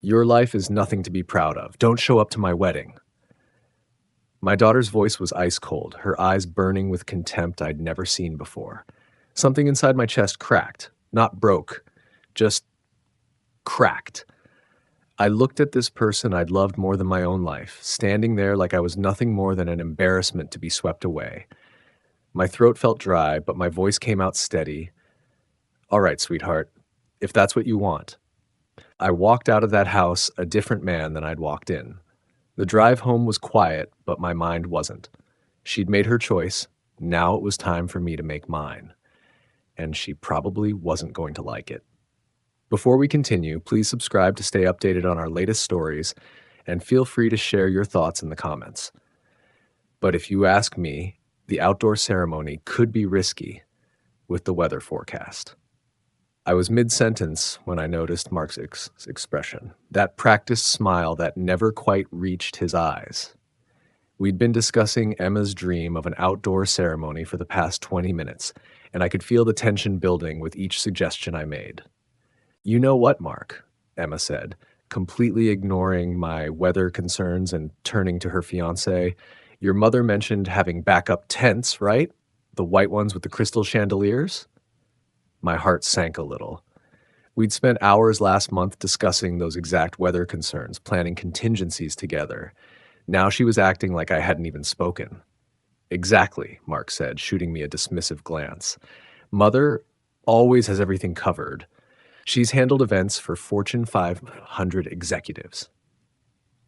Your life is nothing to be proud of. Don't show up to my wedding. My daughter's voice was ice cold, her eyes burning with contempt I'd never seen before. Something inside my chest cracked, not broke, just cracked. I looked at this person I'd loved more than my own life, standing there like I was nothing more than an embarrassment to be swept away. My throat felt dry, but my voice came out steady. All right, sweetheart, if that's what you want. I walked out of that house a different man than I'd walked in. The drive home was quiet, but my mind wasn't. She'd made her choice. Now it was time for me to make mine. And she probably wasn't going to like it. Before we continue, please subscribe to stay updated on our latest stories, and feel free to share your thoughts in the comments. But if you ask me, the outdoor ceremony could be risky with the weather forecast. I was mid-sentence when I noticed Mark's expression, that practiced smile that never quite reached his eyes. We'd been discussing Emma's dream of an outdoor ceremony for the past 20 minutes, and I could feel the tension building with each suggestion I made. You know what, Mark, Emma said, completely ignoring my weather concerns and turning to her fiancé. Your mother mentioned having backup tents, right? The white ones with the crystal chandeliers? My heart sank a little. We'd spent hours last month discussing those exact weather concerns, planning contingencies together. Now she was acting like I hadn't even spoken. Exactly, Mark said, shooting me a dismissive glance. Mother always has everything covered. She's handled events for Fortune 500 executives.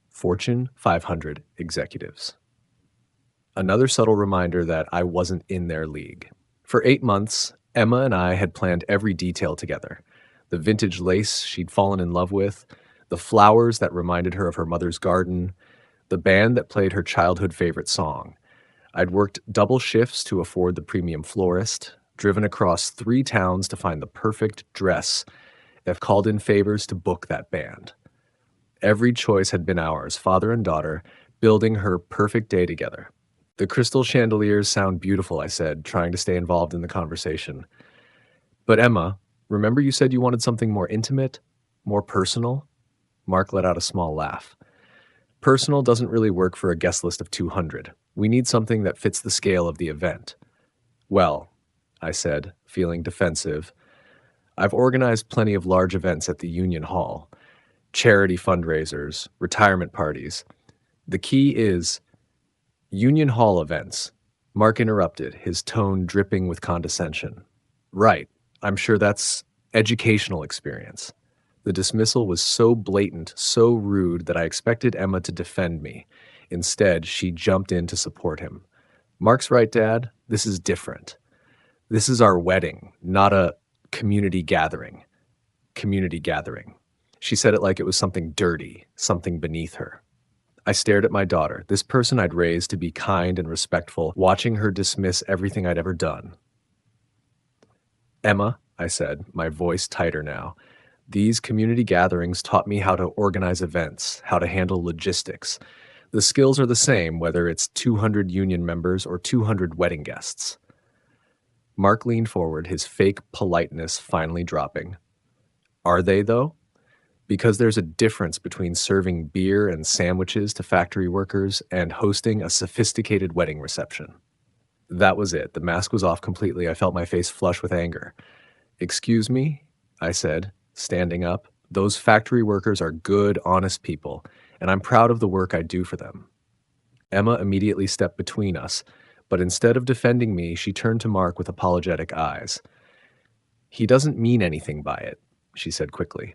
Fortune 500 executives. Another subtle reminder that I wasn't in their league. For 8 months, Emma and I had planned every detail together. The vintage lace she'd fallen in love with, the flowers that reminded her of her mother's garden, the band that played her childhood favorite song. I'd worked double shifts to afford the premium florist, driven across 3 towns to find the perfect dress, and called in favors to book that band. Every choice had been ours, father and daughter, building her perfect day together. The crystal chandeliers sound beautiful, I said, trying to stay involved in the conversation. But Emma, remember you said you wanted something more intimate, more personal? Mark let out a small laugh. Personal doesn't really work for a guest list of 200. We need something that fits the scale of the event. Well, I said, feeling defensive, I've organized plenty of large events at the Union Hall. Charity fundraisers, retirement parties. The key is Union Hall events. Mark interrupted, his tone dripping with condescension. Right, I'm sure that's educational experience. The dismissal was so blatant, so rude that I expected Emma to defend me. Instead, she jumped in to support him. Mark's right, Dad. This is different. This is our wedding, not a community gathering. Community gathering. She said it like it was something dirty, something beneath her. I stared at my daughter, this person I'd raised to be kind and respectful, watching her dismiss everything I'd ever done. Emma, I said, my voice tighter now, these community gatherings taught me how to organize events, how to handle logistics. The skills are the same whether it's 200 union members or 200 wedding guests. Mark leaned forward, his fake politeness finally dropping. Are they, though? Because there's a difference between serving beer and sandwiches to factory workers and hosting a sophisticated wedding reception. That was it. The mask was off completely. I felt my face flush with anger. Excuse me, I said, standing up. Those factory workers are good, honest people, and I'm proud of the work I do for them. Emma immediately stepped between us, but instead of defending me, she turned to Mark with apologetic eyes. He doesn't mean anything by it, she said quickly.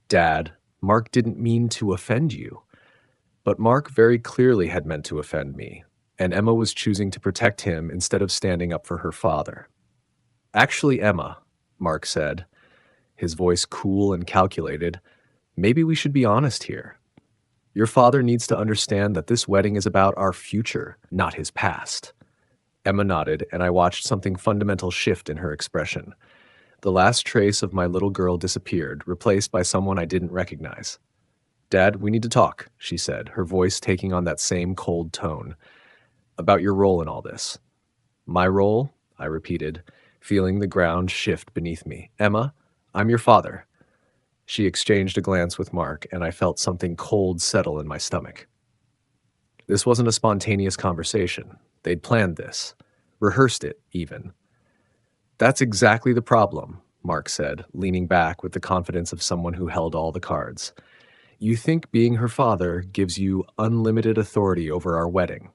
Dad, Mark didn't mean to offend you. But Mark very clearly had meant to offend me, and Emma was choosing to protect him instead of standing up for her father. Actually, Emma, Mark said, his voice cool and calculated, maybe we should be honest here. Your father needs to understand that this wedding is about our future, not his past. Emma nodded, and I watched something fundamental shift in her expression. The last trace of my little girl disappeared, replaced by someone I didn't recognize. Dad, we need to talk, she said, her voice taking on that same cold tone. About your role in all this. My role? I repeated, feeling the ground shift beneath me. Emma, I'm your father. She exchanged a glance with Mark, and I felt something cold settle in my stomach. This wasn't a spontaneous conversation. They'd planned this, rehearsed it, even. That's exactly the problem, Mark said, leaning back with the confidence of someone who held all the cards. You think being her father gives you unlimited authority over our wedding.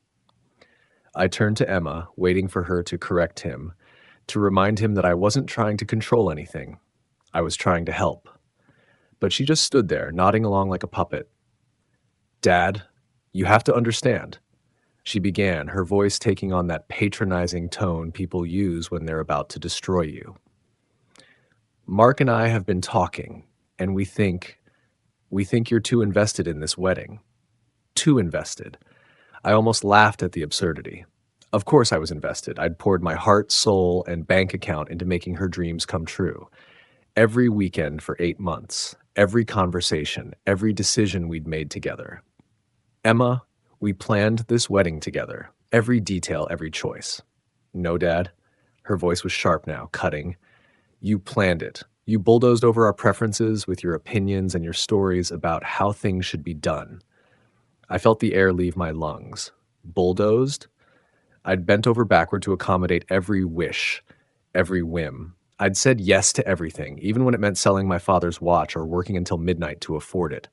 I turned to Emma, waiting for her to correct him, to remind him that I wasn't trying to control anything. I was trying to help. But she just stood there, nodding along like a puppet. Dad, you have to understand, she began, her voice taking on that patronizing tone people use when they're about to destroy you. Mark and I have been talking, and we think you're too invested in this wedding. Too invested. I almost laughed at the absurdity. Of course I was invested. I'd poured my heart, soul, and bank account into making her dreams come true. Every weekend for 8 months, every conversation, every decision we'd made together. Emma, we planned this wedding together. Every detail, every choice. No, Dad. Her voice was sharp now, cutting. You planned it. You bulldozed over our preferences with your opinions and your stories about how things should be done. I felt the air leave my lungs. Bulldozed? I'd bent over backward to accommodate every wish, every whim. I'd said yes to everything, even when it meant selling my father's watch or working until midnight to afford it.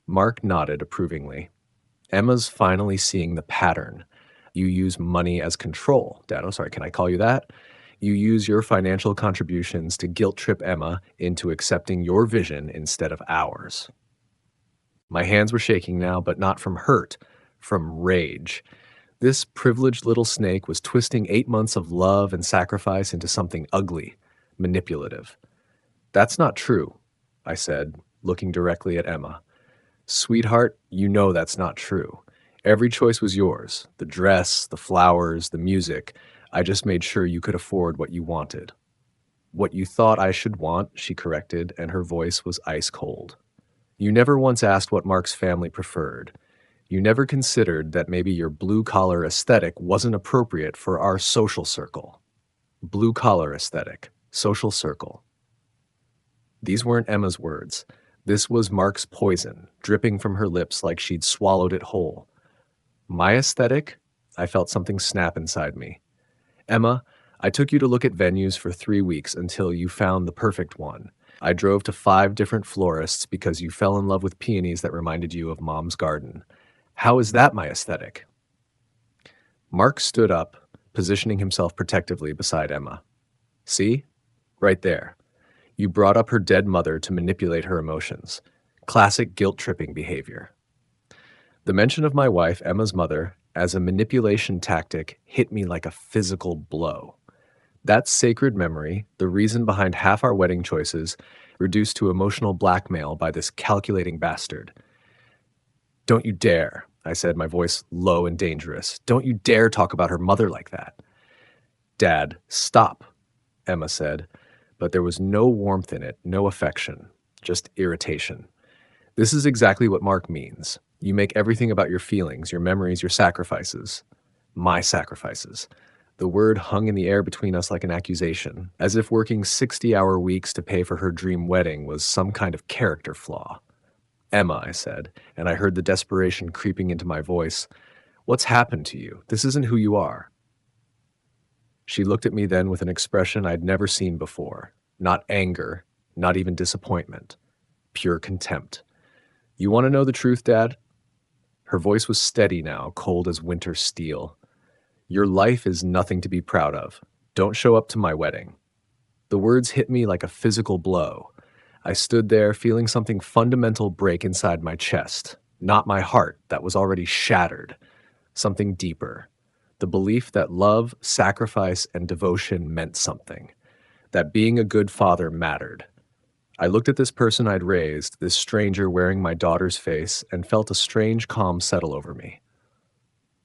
Mark nodded approvingly. Emma's finally seeing the pattern. You use money as control. Dad, oh, sorry, can I call you that? You use your financial contributions to guilt trip Emma into accepting your vision instead of ours. My hands were shaking now, but not from hurt, from rage. This privileged little snake was twisting 8 months of love and sacrifice into something ugly, manipulative. That's not true, I said, looking directly at Emma. Sweetheart, you know that's not true. Every choice was yours. The dress, the flowers, the music. I just made sure you could afford what you wanted. What you thought I should want, she corrected, and her voice was ice cold. You never once asked what Mark's family preferred. You never considered that maybe your blue-collar aesthetic wasn't appropriate for our social circle. Blue-collar aesthetic, social circle. These weren't Emma's words. This was Mark's poison, dripping from her lips like she'd swallowed it whole. My aesthetic? I felt something snap inside me. Emma, I took you to look at venues for 3 weeks until you found the perfect one. I drove to 5 different florists because you fell in love with peonies that reminded you of Mom's garden. How is that my aesthetic? Mark stood up, positioning himself protectively beside Emma. See? Right there. You brought up her dead mother to manipulate her emotions. Classic guilt-tripping behavior. The mention of my wife, Emma's mother, as a manipulation tactic hit me like a physical blow. That sacred memory, the reason behind half our wedding choices, reduced to emotional blackmail by this calculating bastard. Don't you dare, I said, my voice low and dangerous. Don't you dare talk about her mother like that. Dad, stop, Emma said, but there was no warmth in it, no affection, just irritation. This is exactly what Mark means. You make everything about your feelings, your memories, your sacrifices. My sacrifices. The word hung in the air between us like an accusation, as if working 60-hour weeks to pay for her dream wedding was some kind of character flaw. Emma, I said, and I heard the desperation creeping into my voice. What's happened to you? This isn't who you are. She looked at me then with an expression I'd never seen before. Not anger, not even disappointment. Pure contempt. You want to know the truth, Dad? Her voice was steady now, cold as winter steel. Your life is nothing to be proud of. Don't show up to my wedding. The words hit me like a physical blow. I stood there feeling something fundamental break inside my chest. Not my heart, that was already shattered. Something deeper. The belief that love, sacrifice, and devotion meant something. That being a good father mattered. I looked at this person I'd raised, this stranger wearing my daughter's face, and felt a strange calm settle over me.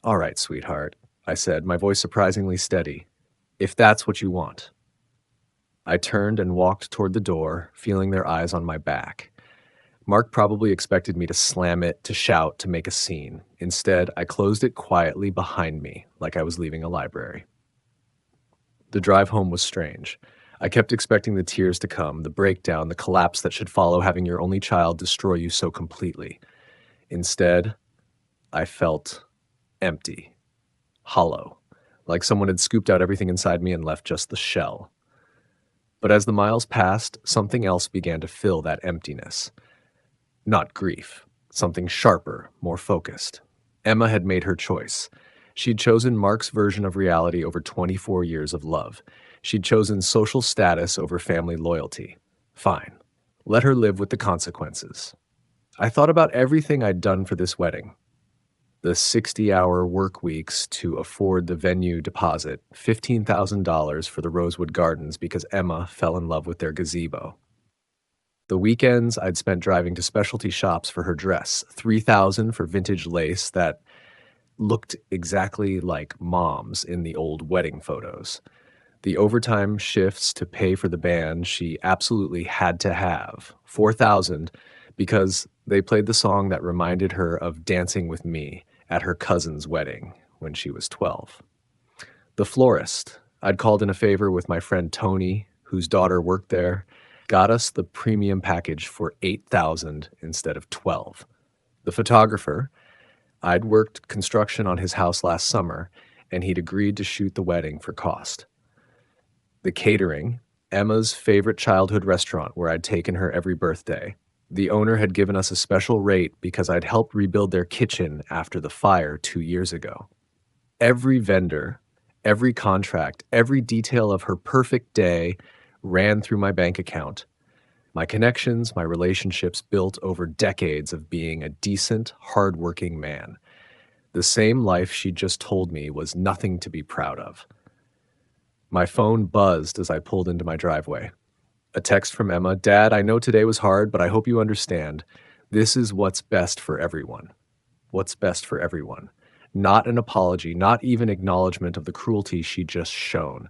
All right, sweetheart, I said, my voice surprisingly steady. If that's what you want. I turned and walked toward the door, feeling their eyes on my back. Mark probably expected me to slam it, to shout, to make a scene. Instead, I closed it quietly behind me, like I was leaving a library. The drive home was strange. I kept expecting the tears to come, the breakdown, the collapse that should follow having your only child destroy you so completely. Instead, I felt empty, hollow, like someone had scooped out everything inside me and left just the shell. But as the miles passed, something else began to fill that emptiness. Not grief, something sharper, more focused. Emma had made her choice. She'd chosen Mark's version of reality over 24 years of love. She'd chosen social status over family loyalty. Fine. Let her live with the consequences. I thought about everything I'd done for this wedding. The 60-hour work weeks to afford the venue deposit, $15,000 for the Rosewood Gardens because Emma fell in love with their gazebo. The weekends I'd spent driving to specialty shops for her dress, $3,000 for vintage lace that looked exactly like Mom's in the old wedding photos. The overtime shifts to pay for the band she absolutely had to have, $4,000 because they played the song that reminded her of dancing with me at her cousin's wedding when she was 12. The florist, I'd called in a favor with my friend Tony, whose daughter worked there, got us the premium package for $8,000 instead of 12. The photographer, I'd worked construction on his house last summer, and he'd agreed to shoot the wedding for cost. The catering, Emma's favorite childhood restaurant where I'd taken her every birthday. The owner had given us a special rate because I'd helped rebuild their kitchen after the fire 2 years ago. Every vendor, every contract, every detail of her perfect day ran through my bank account. My connections, my relationships built over decades of being a decent, hardworking man. The same life she just told me was nothing to be proud of. My phone buzzed as I pulled into my driveway. A text from Emma, "Dad, I know today was hard, but I hope you understand. This is what's best for everyone." What's best for everyone. Not an apology, not even acknowledgement of the cruelty she'd just shown.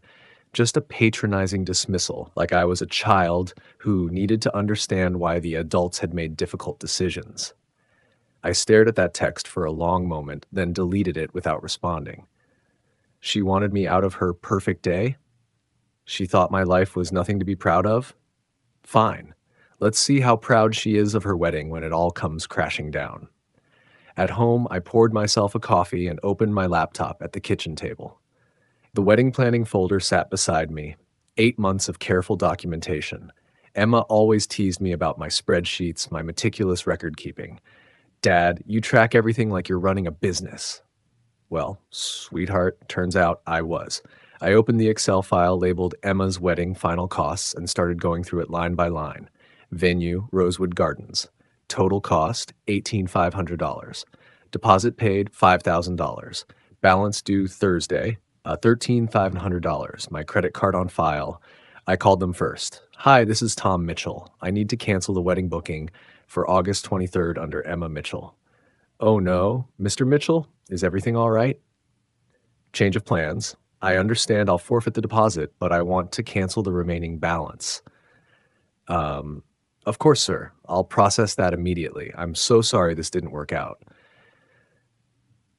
Just a patronizing dismissal, like I was a child who needed to understand why the adults had made difficult decisions. I stared at that text for a long moment, then deleted it without responding. She wanted me out of her perfect day? She thought my life was nothing to be proud of? Fine. Let's see how proud she is of her wedding when it all comes crashing down. At home, I poured myself a coffee and opened my laptop at the kitchen table. The wedding planning folder sat beside me. 8 months of careful documentation. Emma always teased me about my spreadsheets, my meticulous record keeping. "Dad, you track everything like you're running a business." Well, sweetheart, turns out I was. I opened the Excel file labeled Emma's Wedding Final Costs and started going through it line by line. Venue, Rosewood Gardens. Total cost, $18,500. Deposit paid, $5,000. Balance due Thursday, $13,500. My credit card on file. I called them first. "Hi, this is Tom Mitchell. I need to cancel the wedding booking for August 23rd under Emma Mitchell." "Oh no, Mr. Mitchell, is everything all right?" "Change of plans. I understand I'll forfeit the deposit, but I want to cancel the remaining balance." Um, of course, sir. I'll process that immediately. I'm so sorry this didn't work out.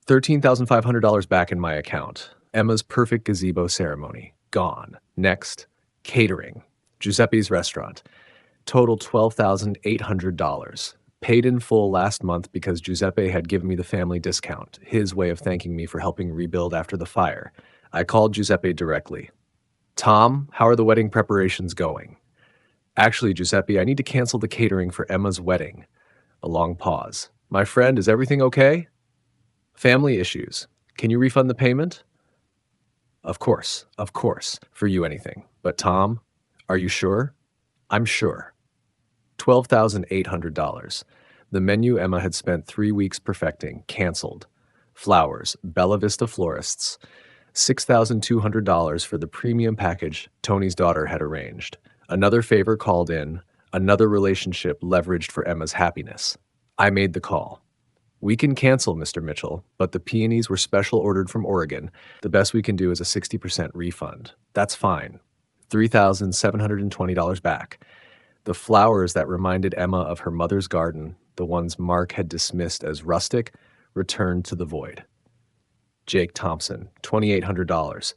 $13,500 back in my account. Emma's perfect gazebo ceremony. Gone. Next, catering. Giuseppe's restaurant. Total $12,800. Paid in full last month because Giuseppe had given me the family discount, his way of thanking me for helping rebuild after the fire. I called Giuseppe directly. "Tom, how are the wedding preparations going?" "Actually, Giuseppe, I need to cancel the catering for Emma's wedding." A long pause. "My friend, is everything okay?" "Family issues. Can you refund the payment?" Of course, for you anything. But Tom, are you sure?" "I'm sure." $12,800. The menu Emma had spent 3 weeks perfecting, canceled. Flowers, Bella Vista Florists. $6,200 for the premium package Tony's daughter had arranged. Another favor called in, another relationship leveraged for Emma's happiness. I made the call. "We can cancel, Mr. Mitchell, but the peonies were special ordered from Oregon. The best we can do is a 60% refund." "That's fine." $3,720 back. The flowers that reminded Emma of her mother's garden, the ones Mark had dismissed as rustic, returned to the void. Jake Thompson, $2,800.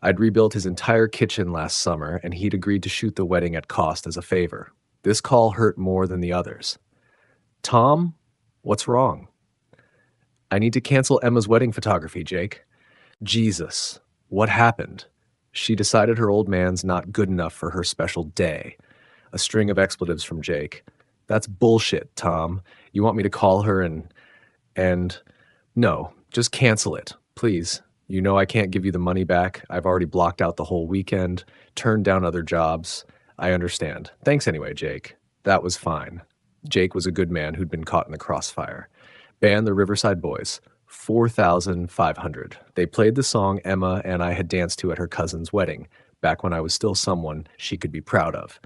I'd rebuilt his entire kitchen last summer, and he'd agreed to shoot the wedding at cost as a favor. This call hurt more than the others. Tom, what's wrong? I need to cancel Emma's wedding photography, Jake. Jesus, what happened? She decided her old man's not good enough for her special day. A string of expletives from Jake. That's bullshit, Tom. You want me to call her and no, just cancel it, please. You know I can't give you the money back. I've already blocked out the whole weekend, turned down other jobs. I understand. Thanks anyway, Jake. That was fine. Jake was a good man who'd been caught in the crossfire. Band the Riverside Boys, 4,500. They played the song Emma and I had danced to at her cousin's wedding, back when I was still someone she could be proud of.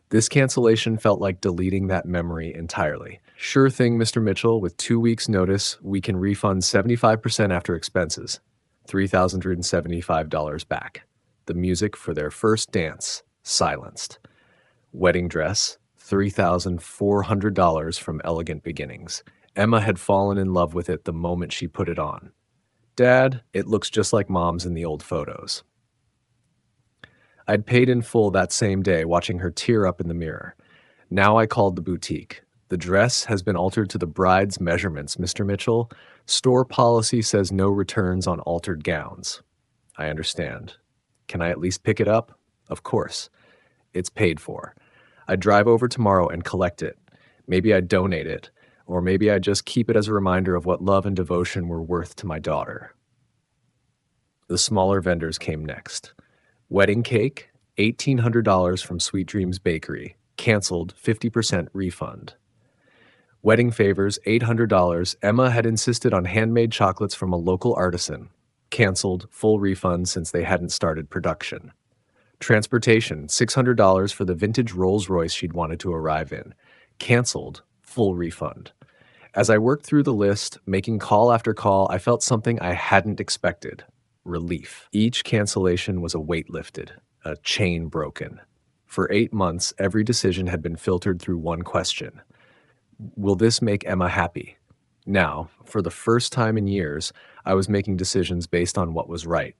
This cancellation felt like deleting that memory entirely. Sure thing, Mr. Mitchell, with 2 weeks' notice, we can refund 75% after expenses. $3,375 back. The music for their first dance, silenced. Wedding dress, $3,400 from Elegant Beginnings. Emma had fallen in love with it the moment she put it on. Dad, it looks just like Mom's in the old photos. I'd paid in full that same day, watching her tear up in the mirror. Now I called the boutique. The dress has been altered to the bride's measurements, Mr. Mitchell. Store policy says no returns on altered gowns. I understand. Can I at least pick it up? Of course. It's paid for. I'd drive over tomorrow and collect it. Maybe I'd donate it, or maybe I'd just keep it as a reminder of what love and devotion were worth to my daughter. The smaller vendors came next. Wedding cake, $1,800 from Sweet Dreams Bakery. Canceled, 50% refund. Wedding favors, $800. Emma had insisted on handmade chocolates from a local artisan. Canceled, full refund since they hadn't started production. Transportation, $600 for the vintage Rolls-Royce she'd wanted to arrive in. Canceled, full refund. As I worked through the list, making call after call, I felt something I hadn't expected. Relief. Each cancellation was a weight lifted, a chain broken. For 8 months, every decision had been filtered through one question. Will this make Emma happy? Now, for the first time in years, I was making decisions based on what was right.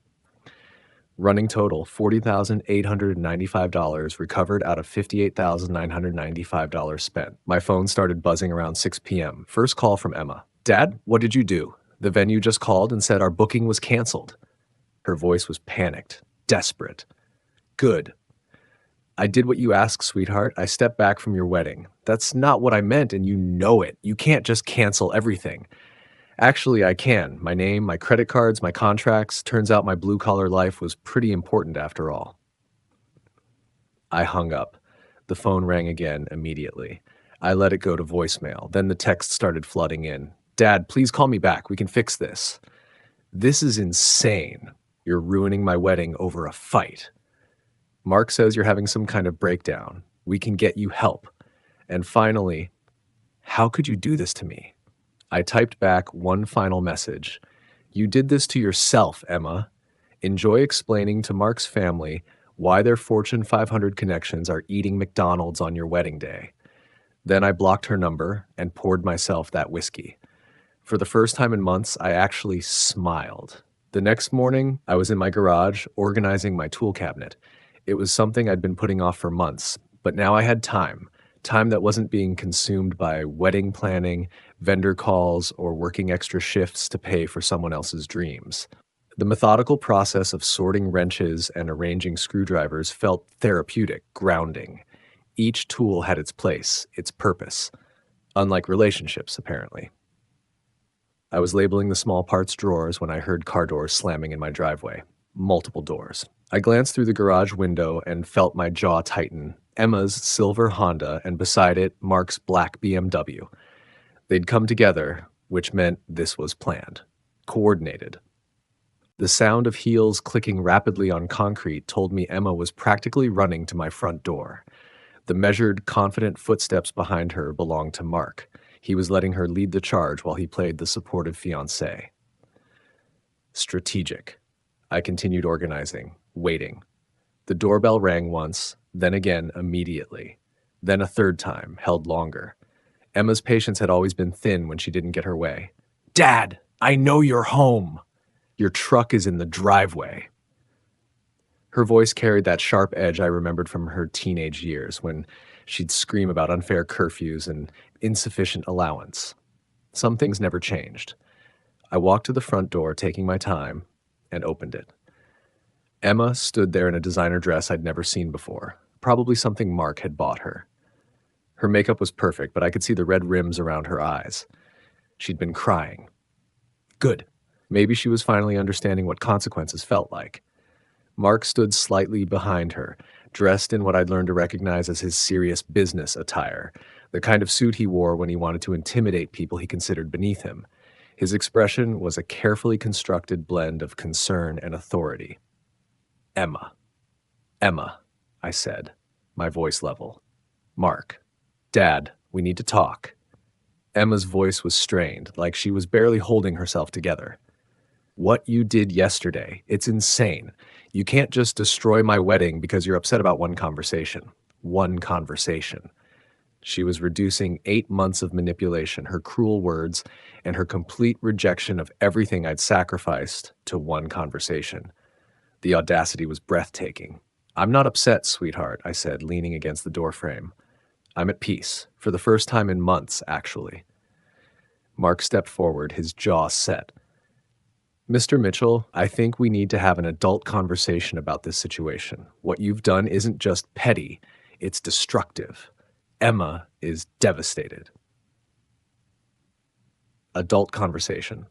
Running total, $40,895 recovered out of $58,995 spent. My phone started buzzing around 6 p.m. First call from Emma. Dad, what did you do? The venue just called and said our booking was canceled. Her voice was panicked, desperate. Good. I did what you asked, sweetheart. I stepped back from your wedding. That's not what I meant, and you know it. You can't just cancel everything. Actually, I can. My name, my credit cards, my contracts. Turns out my blue-collar life was pretty important after all. I hung up. The phone rang again immediately. I let it go to voicemail. Then the text started flooding in. Dad, please call me back. We can fix this. This is insane. You're ruining my wedding over a fight. Mark says you're having some kind of breakdown. We can get you help. And finally, how could you do this to me? I typed back one final message. You did this to yourself, Emma. Enjoy explaining to Mark's family why their Fortune 500 connections are eating McDonald's on your wedding day. Then I blocked her number and poured myself that whiskey. For the first time in months, I actually smiled. The next morning, I was in my garage organizing my tool cabinet. It was something I'd been putting off for months, but now I had time that wasn't being consumed by wedding planning, vendor calls, or working extra shifts to pay for someone else's dreams. The methodical process of sorting wrenches and arranging screwdrivers felt therapeutic, grounding. Each tool had its place, its purpose, unlike relationships, apparently. I was labeling the small parts drawers when I heard car doors slamming in my driveway. Multiple doors. I glanced through the garage window and felt my jaw tighten. Emma's silver Honda, and beside it, Mark's black BMW. They'd come together, which meant this was planned. Coordinated. The sound of heels clicking rapidly on concrete told me Emma was practically running to my front door. The measured, confident footsteps behind her belonged to Mark. He was letting her lead the charge while he played the supportive fiancé. Strategic. I continued organizing, waiting. The doorbell rang once, then again immediately. Then a third time, held longer. Emma's patience had always been thin when she didn't get her way. Dad, I know you're home. Your truck is in the driveway. Her voice carried that sharp edge I remembered from her teenage years when she'd scream about unfair curfews and insufficient allowance. Some things never changed. I walked to the front door, taking my time, and opened it. Emma stood there in a designer dress I'd never seen before, probably something Mark had bought her. Her makeup was perfect, but I could see the red rims around her eyes. She'd been crying. Good. Maybe she was finally understanding what consequences felt like. Mark stood slightly behind her, dressed in what I'd learned to recognize as his serious business attire, the kind of suit he wore when he wanted to intimidate people he considered beneath him. His expression was a carefully constructed blend of concern and authority. Emma. Emma, I said, my voice level. Mark. Dad, we need to talk. Emma's voice was strained, like she was barely holding herself together. What you did yesterday, it's insane. You can't just destroy my wedding because you're upset about one conversation. One conversation. She was reducing 8 months of manipulation, her cruel words, and her complete rejection of everything I'd sacrificed to one conversation. The audacity was breathtaking. I'm not upset, sweetheart, I said, leaning against the doorframe. I'm at peace, for the first time in months, actually. Mark stepped forward, his jaw set. Mr. Mitchell, I think we need to have an adult conversation about this situation. What you've done isn't just petty, it's destructive. Emma is devastated. Adult conversation.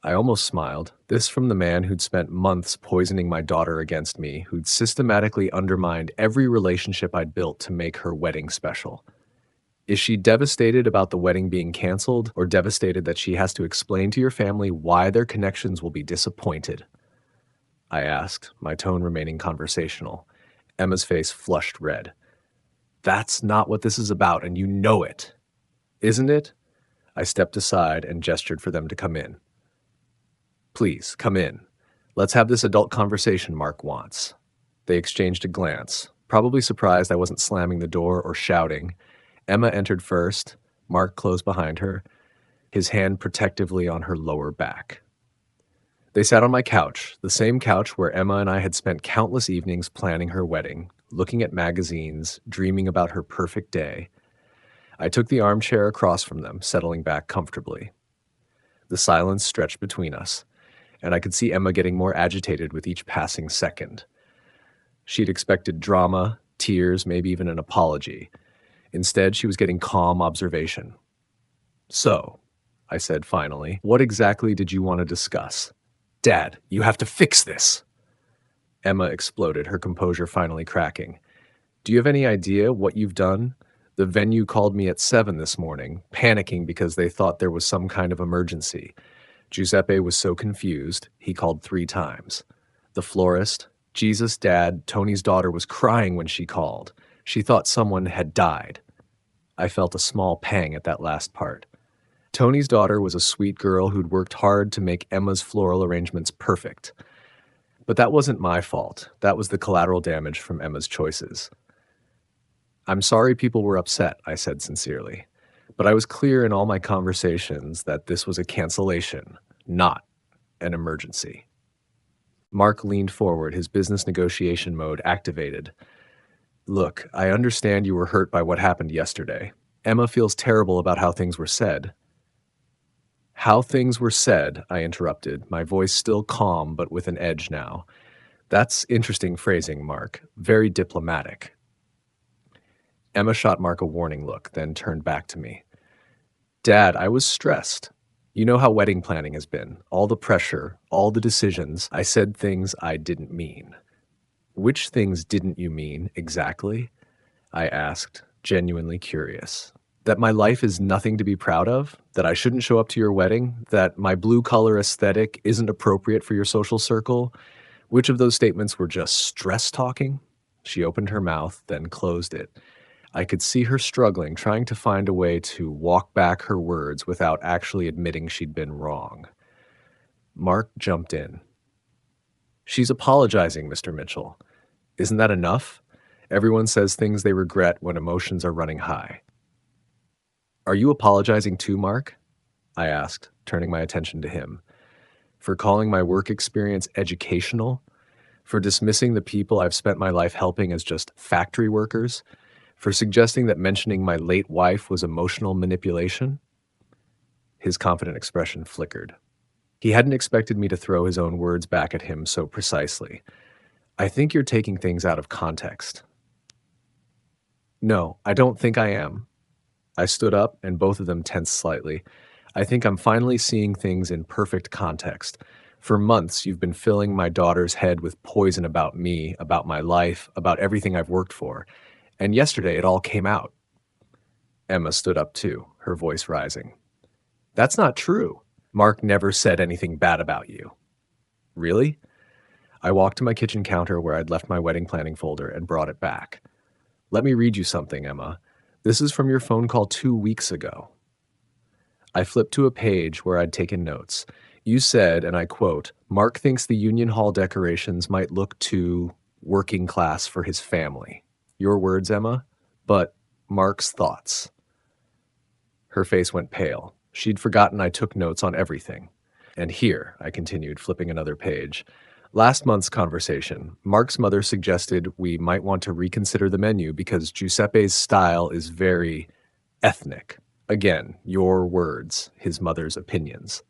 I almost smiled. This from the man who'd spent months poisoning my daughter against me, who'd systematically undermined every relationship I'd built to make her wedding special. Is she devastated about the wedding being canceled, or devastated that she has to explain to your family why their connections will be disappointed? I asked, my tone remaining conversational. Emma's face flushed red. That's not what this is about, and you know it. Isn't it? I stepped aside and gestured for them to come in. Please, come in. Let's have this adult conversation Mark wants. They exchanged a glance, probably surprised I wasn't slamming the door or shouting. Emma entered first. Mark closed behind her, his hand protectively on her lower back. They sat on my couch, the same couch where Emma and I had spent countless evenings planning her wedding, looking at magazines, dreaming about her perfect day. I took the armchair across from them, settling back comfortably. The silence stretched between us, and I could see Emma getting more agitated with each passing second. She'd expected drama, tears, maybe even an apology. Instead, she was getting calm observation. So, I said finally, what exactly did you want to discuss? Dad, you have to fix this. Emma exploded, her composure finally cracking. Do you have any idea what you've done? The venue called me at 7 this morning, panicking because they thought there was some kind of emergency. Giuseppe was so confused, he called 3 times. The florist, Jesus' dad, Tony's daughter was crying when she called. She thought someone had died. I felt a small pang at that last part. Tony's daughter was a sweet girl who'd worked hard to make Emma's floral arrangements perfect. But that wasn't my fault. That was the collateral damage from Emma's choices. I'm sorry people were upset, I said sincerely. But I was clear in all my conversations that this was a cancellation, not an emergency. Mark leaned forward, his business negotiation mode activated. Look, I understand you were hurt by what happened yesterday. Emma feels terrible about how things were said. How things were said, I interrupted, my voice still calm but with an edge now. That's interesting phrasing, Mark. Very diplomatic. Emma shot Mark a warning look, then turned back to me. Dad, I was stressed. You know how wedding planning has been. All the pressure, all the decisions. I said things I didn't mean. Which things didn't you mean, exactly? I asked, genuinely curious. That my life is nothing to be proud of? That I shouldn't show up to your wedding? That my blue-collar aesthetic isn't appropriate for your social circle? Which of those statements were just stress talking? She opened her mouth, then closed it. I could see her struggling, trying to find a way to walk back her words without actually admitting she'd been wrong. Mark jumped in. She's apologizing, Mr. Mitchell. Isn't that enough? Everyone says things they regret when emotions are running high. Are you apologizing too, Mark? I asked, turning my attention to him. For calling my work experience educational? For dismissing the people I've spent my life helping as just factory workers? For suggesting that mentioning my late wife was emotional manipulation? His confident expression flickered. He hadn't expected me to throw his own words back at him so precisely. I think you're taking things out of context. No, I don't think I am. I stood up, and both of them tensed slightly. I think I'm finally seeing things in perfect context. For months, you've been filling my daughter's head with poison about me, about my life, about everything I've worked for. And yesterday, it all came out. Emma stood up too, her voice rising. That's not true. Mark never said anything bad about you. Really? I walked to my kitchen counter where I'd left my wedding planning folder and brought it back. Let me read you something, Emma. This is from your phone call 2 weeks ago. I flipped to a page where I'd taken notes. You said, and I quote, Mark thinks the Union Hall decorations might look too working class for his family. Your words, Emma, but Mark's thoughts. Her face went pale. She'd forgotten I took notes on everything. And here, I continued, flipping another page. Last month's conversation, Mark's mother suggested we might want to reconsider the menu because Giuseppe's style is very ethnic. Again, your words, his mother's opinions.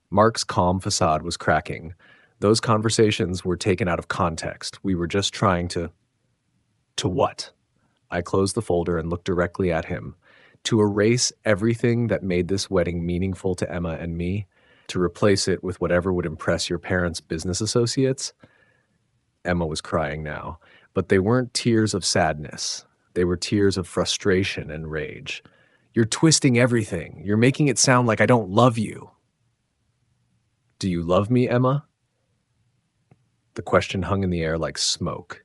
Mark's calm facade was cracking. Those conversations were taken out of context. We were just trying to... To what? I closed the folder and looked directly at him. To erase everything that made this wedding meaningful to Emma and me, to replace it with whatever would impress your parents' business associates? Emma was crying now, but they weren't tears of sadness. They were tears of frustration and rage. You're twisting everything. You're making it sound like I don't love you. Do you love me, Emma? The question hung in the air like smoke.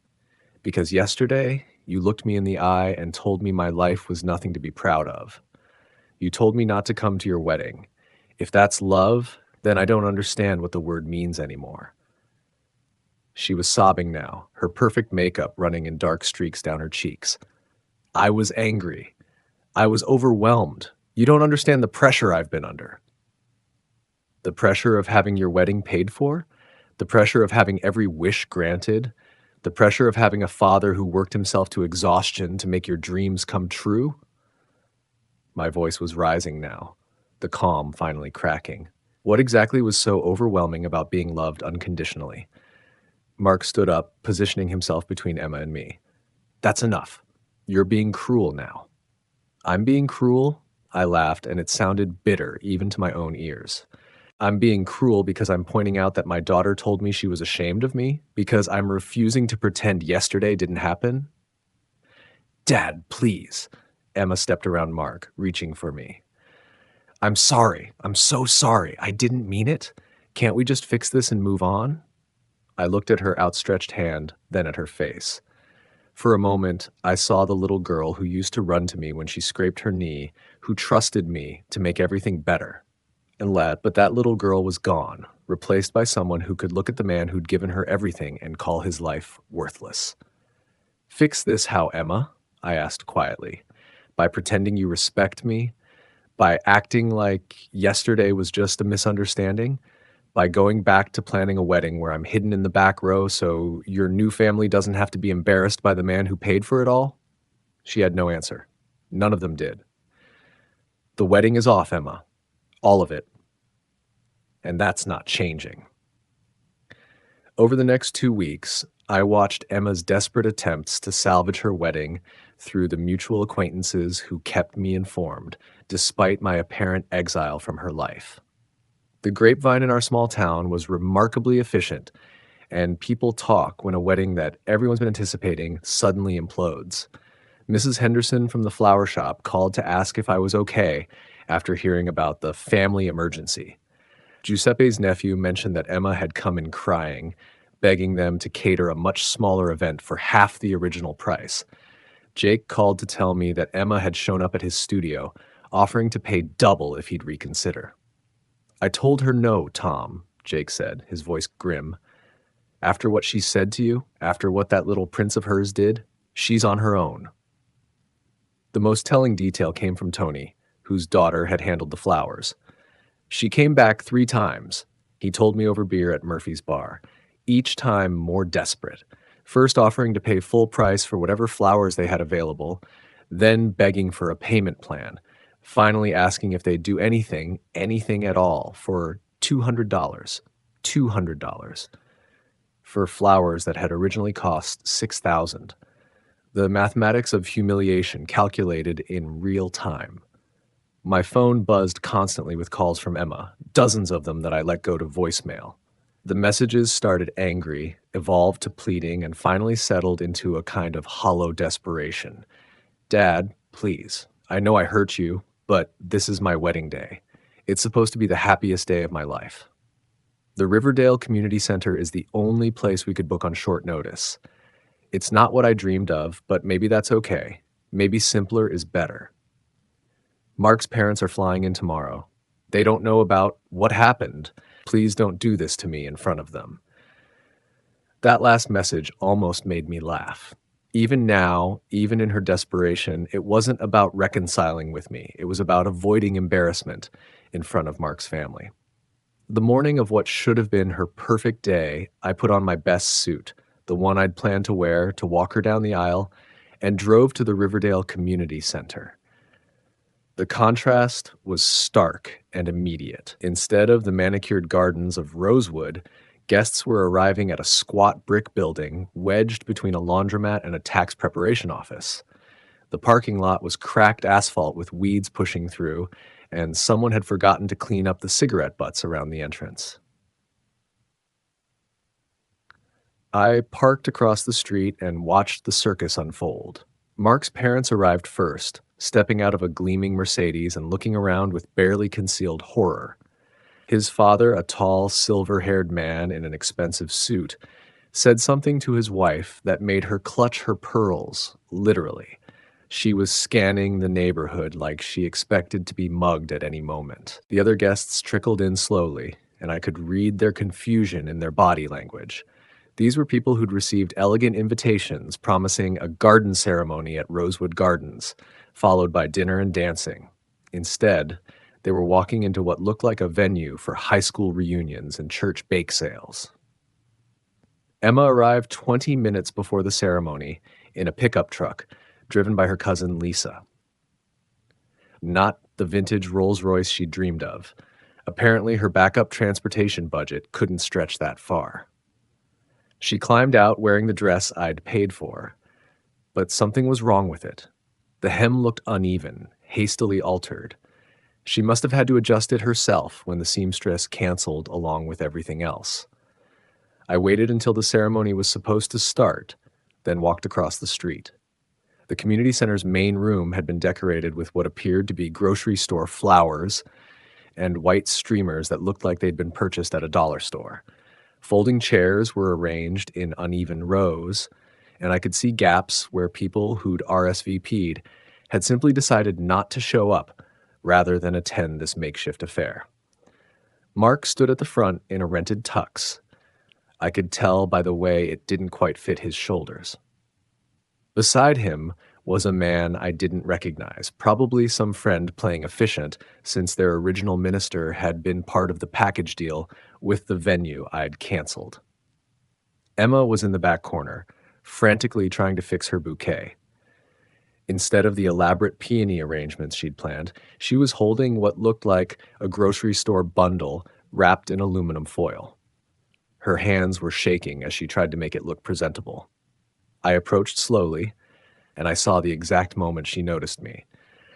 Because yesterday, you looked me in the eye and told me my life was nothing to be proud of. You told me not to come to your wedding. If that's love, then I don't understand what the word means anymore. She was sobbing now, her perfect makeup running in dark streaks down her cheeks. I was angry. I was overwhelmed. You don't understand the pressure I've been under. The pressure of having your wedding paid for? The pressure of having every wish granted? The pressure of having a father who worked himself to exhaustion to make your dreams come true? My voice was rising now, the calm finally cracking. What exactly was so overwhelming about being loved unconditionally? Mark stood up, positioning himself between Emma and me. That's enough. You're being cruel now. I'm being cruel? I laughed, and it sounded bitter even to my own ears. I'm being cruel because I'm pointing out that my daughter told me she was ashamed of me, because I'm refusing to pretend yesterday didn't happen. Dad, please. Emma stepped around Mark, reaching for me. I'm sorry. I'm so sorry. I didn't mean it. Can't we just fix this and move on? I looked at her outstretched hand, then at her face. For a moment, I saw the little girl who used to run to me when she scraped her knee, who trusted me to make everything better. But that little girl was gone, replaced by someone who could look at the man who'd given her everything and call his life worthless. Fix this how, Emma? I asked quietly. By pretending you respect me? By acting like yesterday was just a misunderstanding? By going back to planning a wedding where I'm hidden in the back row so your new family doesn't have to be embarrassed by the man who paid for it all? She had no answer. None of them did. The wedding is off, Emma. All of it. And that's not changing. Over the next 2 weeks, I watched Emma's desperate attempts to salvage her wedding through the mutual acquaintances who kept me informed, despite my apparent exile from her life. The grapevine in our small town was remarkably efficient, and people talk when a wedding that everyone's been anticipating suddenly implodes. Mrs. Henderson from the flower shop called to ask if I was okay after hearing about the family emergency. Giuseppe's nephew mentioned that Emma had come in crying, begging them to cater a much smaller event for half the original price. Jake called to tell me that Emma had shown up at his studio, offering to pay double if he'd reconsider. I told her no, Tom, Jake said, his voice grim. After what she said to you, after what that little prince of hers did, she's on her own. The most telling detail came from Tony, whose daughter had handled the flowers. She came back 3 times, he told me over beer at Murphy's bar. each time more desperate, first offering to pay full price for whatever flowers they had available, then begging for a payment plan, finally asking if they'd do anything, anything at all, for $200. $200 for flowers that had originally cost 6,000. The mathematics of humiliation calculated in real time. My phone buzzed constantly with calls from Emma, dozens of them that I let go to voicemail. The messages started angry, evolved to pleading, and finally settled into a kind of hollow desperation. Dad, please, I know I hurt you, but this is my wedding day. It's supposed to be the happiest day of my life. The Riverdale Community Center is the only place we could book on short notice. It's not what I dreamed of, but maybe that's okay. Maybe simpler is better. Mark's parents are flying in tomorrow. They don't know about what happened. Please don't do this to me in front of them. That last message almost made me laugh. Even now, even in her desperation, it wasn't about reconciling with me. It was about avoiding embarrassment in front of Mark's family. The morning of what should have been her perfect day, I put on my best suit, the one I'd planned to wear to walk her down the aisle, and drove to the Riverdale Community Center. The contrast was stark and immediate. Instead of the manicured gardens of Rosewood, guests were arriving at a squat brick building wedged between a laundromat and a tax preparation office. The parking lot was cracked asphalt with weeds pushing through, and someone had forgotten to clean up the cigarette butts around the entrance. I parked across the street and watched the circus unfold. Mark's parents arrived first, stepping out of a gleaming Mercedes and looking around with barely concealed horror. His father, a tall, silver-haired man in an expensive suit, said something to his wife that made her clutch her pearls, literally. She was scanning the neighborhood like she expected to be mugged at any moment. The other guests trickled in slowly, and I could read their confusion in their body language. These were people who'd received elegant invitations promising a garden ceremony at Rosewood Gardens, followed by dinner and dancing. Instead, they were walking into what looked like a venue for high school reunions and church bake sales. Emma arrived 20 minutes before the ceremony in a pickup truck driven by her cousin Lisa. Not the vintage Rolls-Royce she dreamed of. Apparently, her backup transportation budget couldn't stretch that far. She climbed out wearing the dress I'd paid for, but something was wrong with it. The hem looked uneven, hastily altered. She must have had to adjust it herself when the seamstress canceled along with everything else. I waited until the ceremony was supposed to start, then walked across the street. The community center's main room had been decorated with what appeared to be grocery store flowers and white streamers that looked like they'd been purchased at a dollar store. Folding chairs were arranged in uneven rows, and I could see gaps where people who'd RSVP'd had simply decided not to show up rather than attend this makeshift affair. Mark stood at the front in a rented tux. I could tell by the way it didn't quite fit his shoulders. Beside him was a man I didn't recognize, probably some friend playing efficient since their original minister had been part of the package deal with the venue I'd canceled. Emma was in the back corner, frantically trying to fix her bouquet. Instead of the elaborate peony arrangements she'd planned, she was holding what looked like a grocery store bundle wrapped in aluminum foil. Her hands were shaking as she tried to make it look presentable. I approached slowly, and I saw the exact moment she noticed me.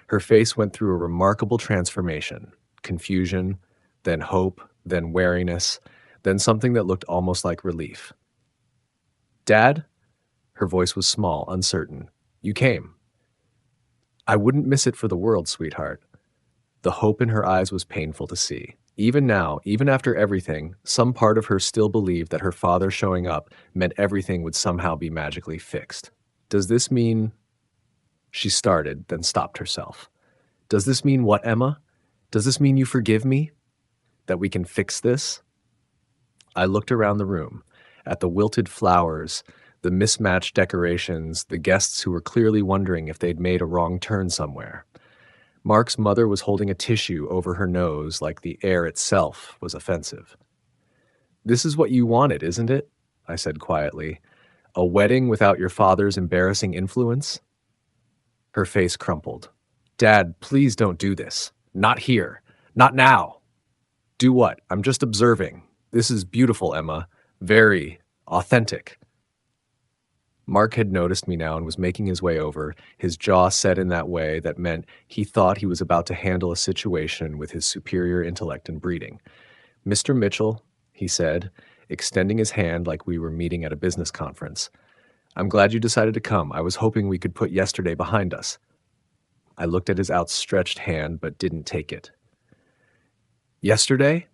Her face went through a remarkable transformation: confusion, then hope, then wariness, then something that looked almost like relief. "Dad?" Her voice was small, uncertain. "You came." "I wouldn't miss it for the world, sweetheart." The hope in her eyes was painful to see. Even now, even after everything, some part of her still believed that her father showing up meant everything would somehow be magically fixed. "Does this mean—" She started, then stopped herself. "Does this mean what, Emma? Does this mean you forgive me? That we can fix this?" I looked around the room, at the wilted flowers, the mismatched decorations, the guests who were clearly wondering if they'd made a wrong turn somewhere. Mark's mother was holding a tissue over her nose like the air itself was offensive. "This is what you wanted, isn't it?" I said quietly. A wedding without your father's embarrassing influence? Her face crumpled. Dad, please don't do this. Not here. Not now. Do what? I'm just observing. This is beautiful, Emma. Very authentic. Mark had noticed me now and was making his way over, his jaw set in that way that meant he thought he was about to handle a situation with his superior intellect and breeding. Mr. Mitchell, he said, extending his hand like we were meeting at a business conference. I'm glad you decided to come. I was hoping we could put yesterday behind us. I looked at his outstretched hand but didn't take it. Yesterday?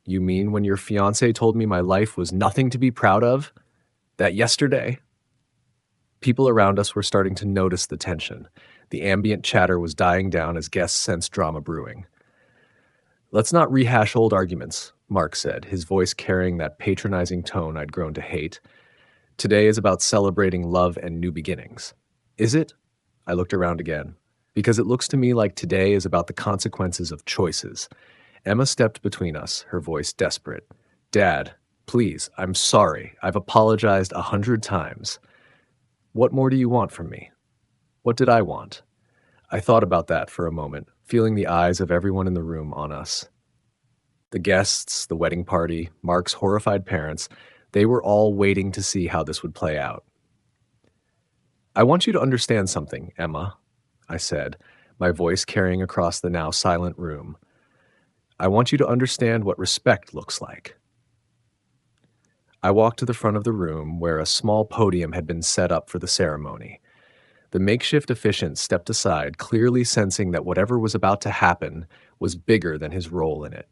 You mean when your fiancé told me my life was nothing to be proud of? That yesterday? People around us were starting to notice the tension. The ambient chatter was dying down as guests sensed drama brewing. Let's not rehash old arguments, Mark said, his voice carrying that patronizing tone I'd grown to hate. Today is about celebrating love and new beginnings. Is it? I looked around again. Because it looks to me like today is about the consequences of choices. Emma stepped between us, her voice desperate. Dad, please, I'm sorry. I've apologized 100 times. What more do you want from me? What did I want? I thought about that for a moment, feeling the eyes of everyone in the room on us. The guests, the wedding party, Mark's horrified parents, they were all waiting to see how this would play out. I want you to understand something, Emma, I said, my voice carrying across the now silent room. I want you to understand what respect looks like. I walked to the front of the room where a small podium had been set up for the ceremony. The makeshift officiant stepped aside, clearly sensing that whatever was about to happen was bigger than his role in it.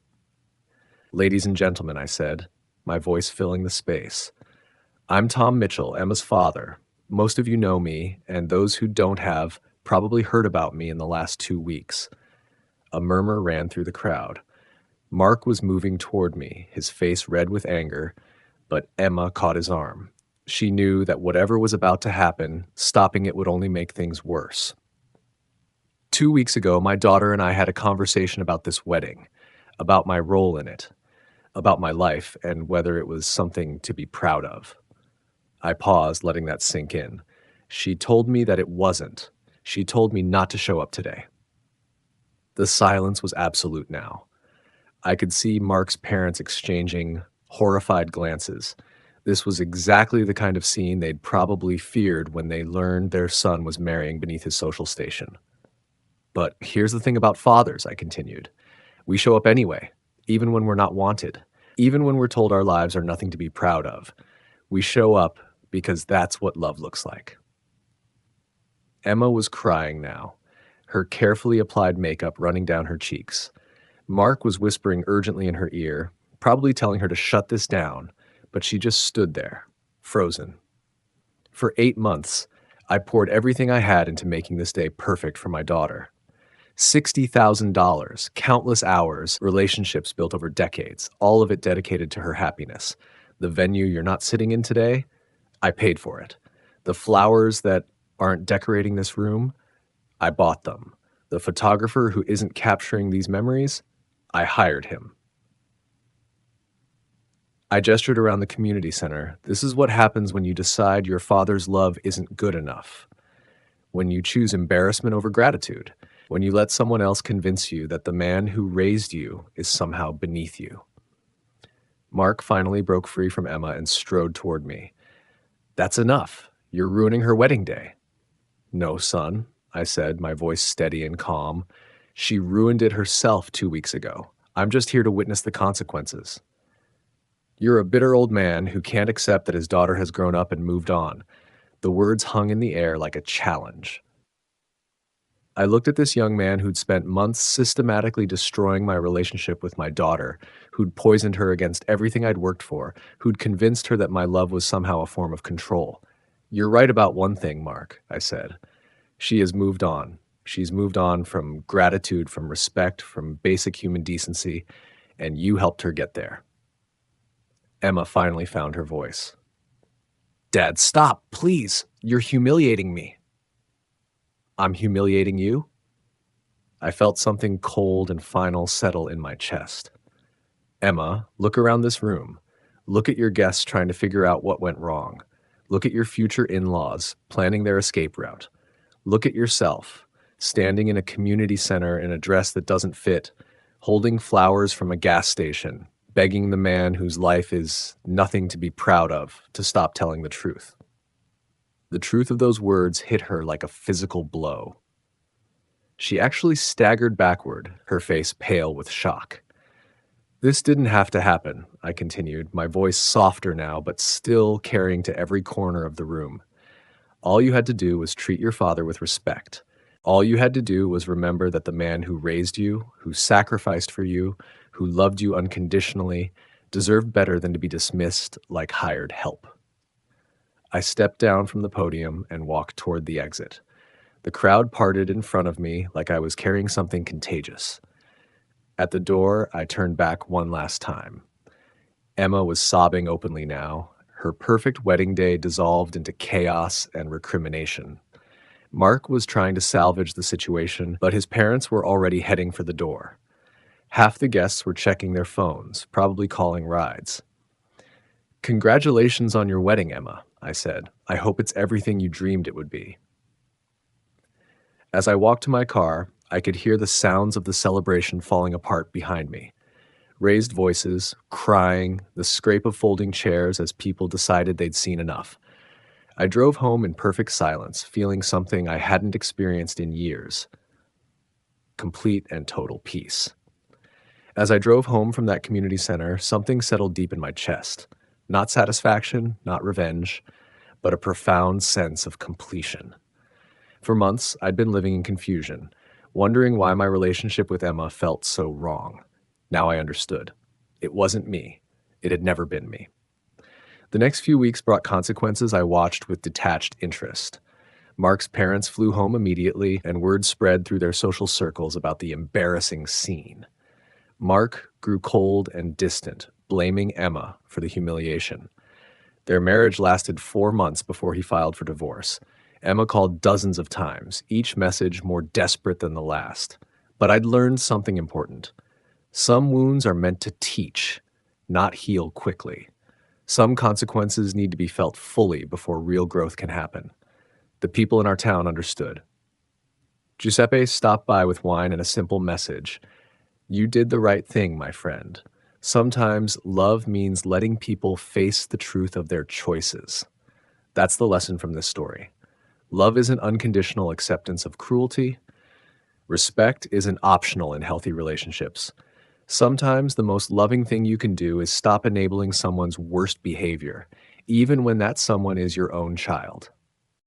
Ladies and gentlemen, I said, my voice filling the space. I'm Tom Mitchell, Emma's father. Most of you know me, and those who don't have probably heard about me in the last 2 weeks. A murmur ran through the crowd. Mark was moving toward me, his face red with anger, but Emma caught his arm. She knew that whatever was about to happen, stopping it would only make things worse. 2 weeks ago, my daughter and I had a conversation about this wedding, about my role in it, about my life, and whether it was something to be proud of. I paused, letting that sink in. She told me that it wasn't. She told me not to show up today. The silence was absolute now. I could see Mark's parents exchanging horrified glances. This was exactly the kind of scene they'd probably feared when they learned their son was marrying beneath his social station. But here's the thing about fathers, I continued. We show up anyway, even when we're not wanted, even when we're told our lives are nothing to be proud of. We show up because that's what love looks like. Emma was crying now, her carefully applied makeup running down her cheeks. Mark was whispering urgently in her ear, probably telling her to shut this down, but she just stood there, frozen. For 8 months, I poured everything I had into making this day perfect for my daughter. $60,000, countless hours, relationships built over decades, all of it dedicated to her happiness. The venue you're not sitting in today, I paid for it. The flowers that aren't decorating this room, I bought them. The photographer who isn't capturing these memories, I hired him. I gestured around the community center. This is what happens when you decide your father's love isn't good enough. When you choose embarrassment over gratitude. When you let someone else convince you that the man who raised you is somehow beneath you. Mark finally broke free from Emma and strode toward me. That's enough. You're ruining her wedding day. No, son, I said, my voice steady and calm. She ruined it herself 2 weeks ago. I'm just here to witness the consequences. You're a bitter old man who can't accept that his daughter has grown up and moved on. The words hung in the air like a challenge. I looked at this young man who'd spent months systematically destroying my relationship with my daughter, who'd poisoned her against everything I'd worked for, who'd convinced her that my love was somehow a form of control. You're right about one thing, Mark, I said. She has moved on. She's moved on from gratitude, from respect, from basic human decency, and you helped her get there. Emma finally found her voice. Dad, stop, please. You're humiliating me. I'm humiliating you? I felt something cold and final settle in my chest. Emma, look around this room. Look at your guests trying to figure out what went wrong. Look at your future in laws planning their escape route. Look at yourself, standing in a community center in a dress that doesn't fit, holding flowers from a gas station, begging the man whose life is nothing to be proud of to stop telling the truth. The truth of those words hit her like a physical blow. She actually staggered backward, her face pale with shock. This didn't have to happen, I continued, my voice softer now, but still carrying to every corner of the room. All you had to do was treat your father with respect. All you had to do was remember that the man who raised you, who sacrificed for you, who loved you unconditionally, deserved better than to be dismissed like hired help. I stepped down from the podium and walked toward the exit. The crowd parted in front of me like I was carrying something contagious. At the door, I turned back one last time. Emma was sobbing openly now, her perfect wedding day dissolved into chaos and recrimination. Mark was trying to salvage the situation, but his parents were already heading for the door. Half the guests were checking their phones, probably calling rides. "Congratulations on your wedding, Emma," I said. "I hope it's everything you dreamed it would be." As I walked to my car, I could hear the sounds of the celebration falling apart behind me. Raised voices, crying, the scrape of folding chairs as people decided they'd seen enough. I drove home in perfect silence, feeling something I hadn't experienced in years: complete and total peace. As I drove home from that community center, something settled deep in my chest. Not satisfaction, not revenge, but a profound sense of completion. For months, I'd been living in confusion, wondering why my relationship with Emma felt so wrong. Now I understood. It wasn't me. It had never been me. The next few weeks brought consequences I watched with detached interest. Mark's parents flew home immediately, and word spread through their social circles about the embarrassing scene. Mark grew cold and distant, blaming Emma for the humiliation. Their marriage lasted 4 months before he filed for divorce. Emma called dozens of times, each message more desperate than the last. But I'd learned something important. Some wounds are meant to teach, not heal quickly. Some consequences need to be felt fully before real growth can happen. The people in our town understood. Giuseppe stopped by with wine and a simple message. "You did the right thing, my friend. Sometimes love means letting people face the truth of their choices." That's the lesson from this story. Love isn't unconditional acceptance of cruelty. Respect isn't optional in healthy relationships. Sometimes the most loving thing you can do is stop enabling someone's worst behavior, even when that someone is your own child.